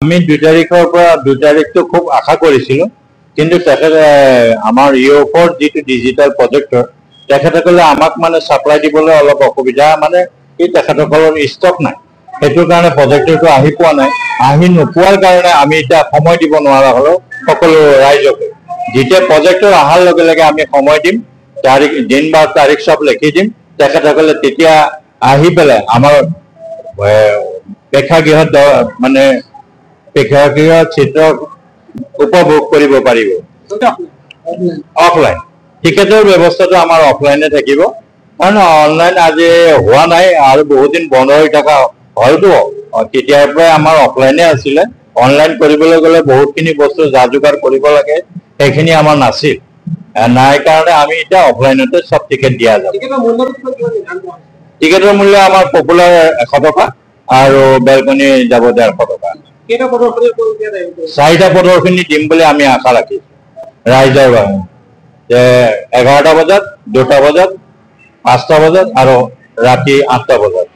আমি 2 তাৰিখৰ পৰা 2 তাৰিখটো খুব আশা কৰিছিলোঁ, কিন্তু তেখেতে আমাৰ ইউএফৰ যিটো ডিজিটেল প্ৰজেক্টৰ তেখেতসকলে আমাক মানে ছাপ্লাই দিবলৈ অলপ অসুবিধা, মানে এই তেখেতসকলৰ ষ্টক নাই, সেইটো কাৰণে প্ৰজেক্টৰটো আহি পোৱা নাই। আহি নোপোৱাৰ কাৰণে আমি এতিয়া সময় দিব নোৱাৰা হ'লোঁ সকলো ৰাইজকে। যেতিয়া প্ৰজেক্টৰ অহাৰ লগে লগে আমি সময় দিম, তাৰিখ দিন বাৰ তাৰিখ চব লিখি দিম, তেখেতসকলে তেতিয়া আহি পেলাই আমাৰ প্ৰেক্ষাগৃহত মানে প্ৰেক্ষাগৃহ চিত্ৰ উপভোগ কৰিব পাৰিব। অফলাইন টিকেটৰ ব্যৱস্থাটো আমাৰ অফলাইনে থাকিব, কাৰণ অনলাইন আজি হোৱা নাই আৰু বহুত দিন বন্ধ হৈ থকা হয়তো তেতিয়াৰ পৰাই আমাৰ অফলাইনে আছিলে। অনলাইন কৰিবলৈ গ'লে বহুতখিনি বস্তু যা যোগাৰ কৰিব লাগে, সেইখিনি আমাৰ নাছিল, নাই কাৰণে আমি এতিয়া অফলাইনতে চব টিকেট দিয়া যাব। টিকেটৰ মূল্য আমাৰ পপুলাৰ 100 টকা আৰু বেলকনি যাব 150 টকা। 4টা প্ৰদৰ্শনী দিম বুলি আমি আশা ৰাখিছোঁ ৰাইজৰ বাবে, যে 11টা বজাত, 2টা বজাত, 5টা বজাত আৰু ৰাতি 8টা বজাত।